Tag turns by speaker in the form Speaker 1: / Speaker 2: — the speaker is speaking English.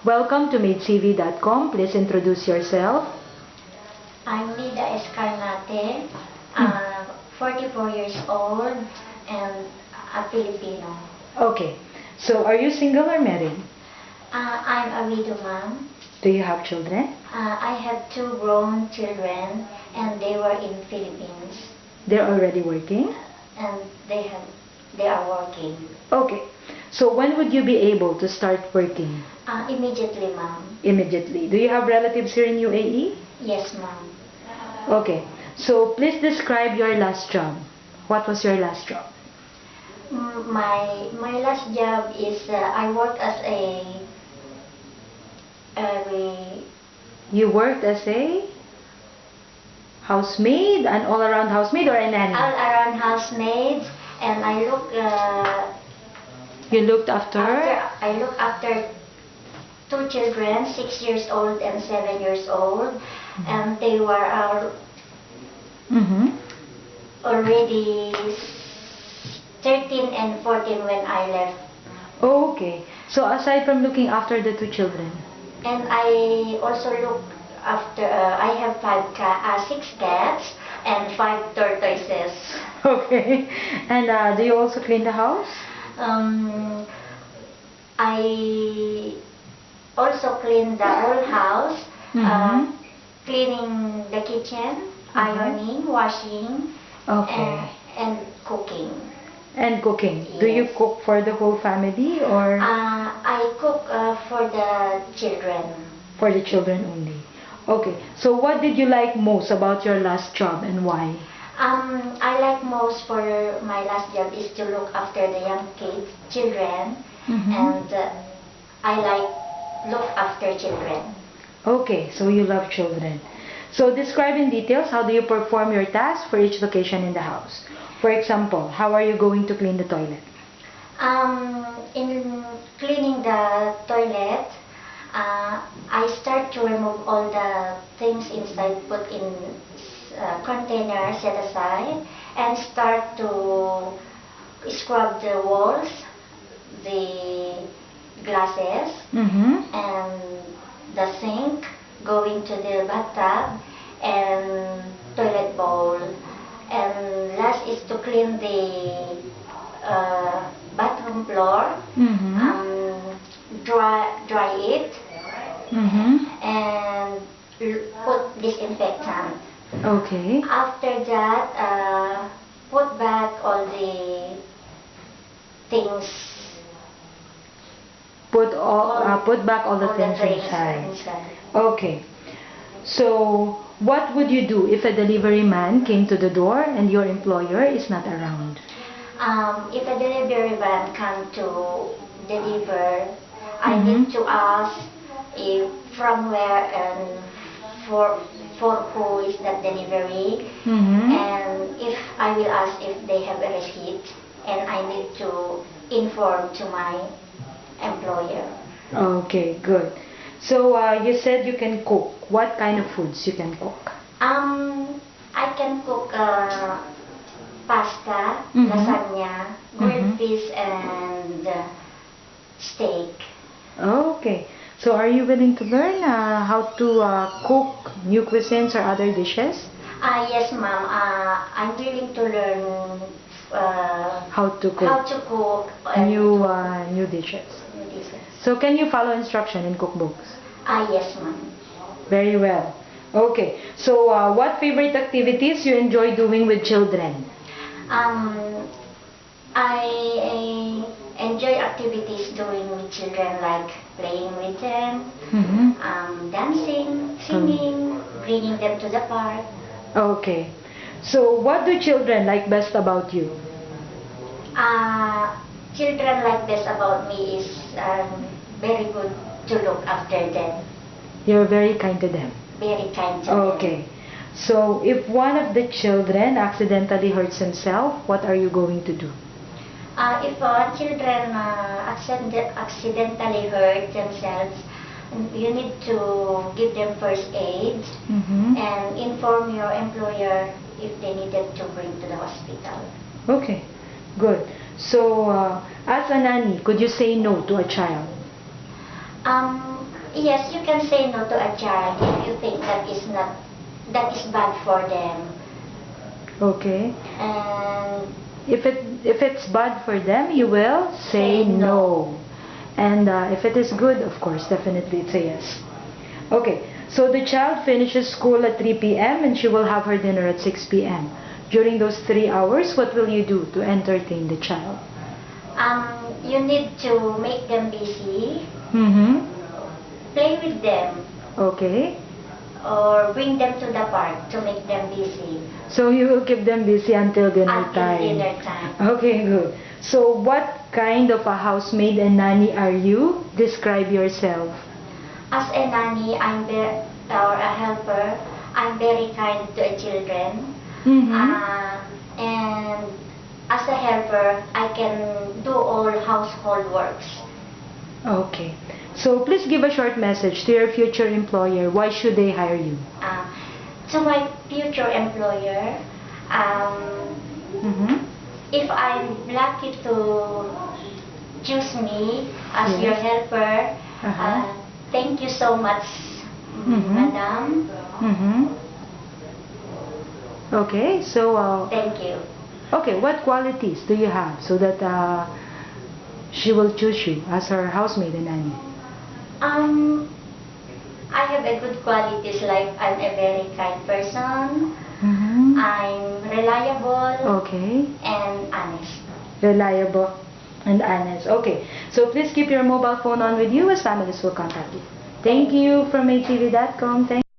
Speaker 1: Welcome to MaidCV.com. Please introduce yourself.
Speaker 2: I'm Nida Escarnate, 44 years old and a Filipino.
Speaker 1: Okay. So, are you single or married?
Speaker 2: I'm a widow mom.
Speaker 1: Do you have children?
Speaker 2: I have 2 grown children and they were in Philippines
Speaker 1: They're already working?
Speaker 2: and they are working.
Speaker 1: Okay. So, when would you be able to start working?
Speaker 2: Immediately, ma'am.
Speaker 1: Immediately. Do you have relatives here in UAE?
Speaker 2: Yes, ma'am.
Speaker 1: Okay. So, please describe your last job. What was your last job?
Speaker 2: My last job is I worked as a
Speaker 1: You worked as a housemaid, an all-around housemaid, or a nanny?
Speaker 2: all-around housemaid, and I
Speaker 1: You looked after?
Speaker 2: I look after 2 children, 6 years old and 7 years old, and they were already 13 and 14 when I left.
Speaker 1: Oh, okay. So aside from looking after the 2 children?
Speaker 2: And I also look after, I have 6 cats and 5 tortoises.
Speaker 1: Okay. And do you also clean the house?
Speaker 2: I also clean the whole house, cleaning the kitchen, ironing, washing,
Speaker 1: Okay.
Speaker 2: and cooking.
Speaker 1: And cooking.
Speaker 2: Yes.
Speaker 1: Do you cook for the whole family or
Speaker 2: I cook for the children.
Speaker 1: for the children only? Okay. So what did you like most about your last job and why?
Speaker 2: I like most for my last job is to look after the young children, and I like look after children.
Speaker 1: Okay, so you love children. So describe in details how do you perform your tasks for each location in the house. For example, how are you going to clean the toilet?
Speaker 2: In cleaning the toilet, I start to remove all the things inside, put in container, set aside, and start to scrub the walls, the glasses, and the sink, going to the bathtub and toilet bowl. And last is to clean the bathroom floor, dry it, and put disinfectant.
Speaker 1: Okay.
Speaker 2: After that, put back all the things.
Speaker 1: Put back all the things inside. Okay. So what would you do if a delivery man came to the door and your employer is not around?
Speaker 2: If a delivery man come to deliver, I need to ask if from where and for who is that delivery, and if I will ask if they have a receipt, and I need to inform to my employer.
Speaker 1: Okay, good. So you said you can cook. What kind of foods you can cook?
Speaker 2: I can cook pasta, lasagna, grilled fish, and steak.
Speaker 1: Okay. So are you willing to learn how to cook new cuisines or other dishes?
Speaker 2: Yes, ma'am. I'm willing to learn
Speaker 1: How to cook
Speaker 2: how to cook
Speaker 1: new dishes.
Speaker 2: new dishes.
Speaker 1: So can you follow instruction in cookbooks?
Speaker 2: Yes, ma'am.
Speaker 1: Very well. Okay. So what favorite activities you enjoy doing with children?
Speaker 2: I enjoy activities doing with children, like playing with them, dancing, singing, bringing them to the park.
Speaker 1: Okay. So what do children like best about you?
Speaker 2: Children like best about me is very good to look after them,
Speaker 1: You're very kind to them.
Speaker 2: very kind to them.
Speaker 1: Okay. So if one of the children accidentally hurts himself, what are you going to do?
Speaker 2: If children accidentally hurt themselves, you need to give them first aid and inform your employer if they needed to bring to the hospital.
Speaker 1: Okay, good. So as a nanny, could you say no to a child?
Speaker 2: Yes, you can say no to a child if you think that is bad for them.
Speaker 1: Okay.
Speaker 2: And
Speaker 1: If it's bad for them, you will say
Speaker 2: say no.
Speaker 1: no. And if it is good, of course, definitely it's a yes. Okay. So the child finishes school at 3 p.m. and she will have her dinner at 6 p.m. During those 3 hours, what will you do to entertain the child?
Speaker 2: You need to make them busy,
Speaker 1: Mm-hmm.
Speaker 2: play with them,
Speaker 1: Okay.
Speaker 2: or bring them to the park to make them busy
Speaker 1: So you will keep them busy until dinner
Speaker 2: until
Speaker 1: time.
Speaker 2: dinner time.
Speaker 1: Okay, good. So what kind of a housemaid and nanny are you? Describe yourself.
Speaker 2: As a nanny, or a helper, I'm very kind to the children.
Speaker 1: Mm-hmm.
Speaker 2: And as a helper, I can do all household works.
Speaker 1: Okay. So please give a short message to your future employer. Why should they hire you?
Speaker 2: Uh, to my future employer,
Speaker 1: Mm-hmm.
Speaker 2: if I'm lucky to choose me as
Speaker 1: Yes.
Speaker 2: your helper,
Speaker 1: Uh-huh.
Speaker 2: thank you so much,
Speaker 1: Mm-hmm.
Speaker 2: Madam.
Speaker 1: Mm-hmm. Okay, so
Speaker 2: Thank you.
Speaker 1: okay, what qualities do you have so that she will choose you as her housemaid and nanny?
Speaker 2: Um, I have a good qualities like I'm a very kind person,
Speaker 1: Mm-hmm.
Speaker 2: I'm reliable,
Speaker 1: Okay.
Speaker 2: and honest.
Speaker 1: Reliable and honest. Okay, so please keep your mobile phone on with you as families will contact you. Thank you from MaidCV.com. Thank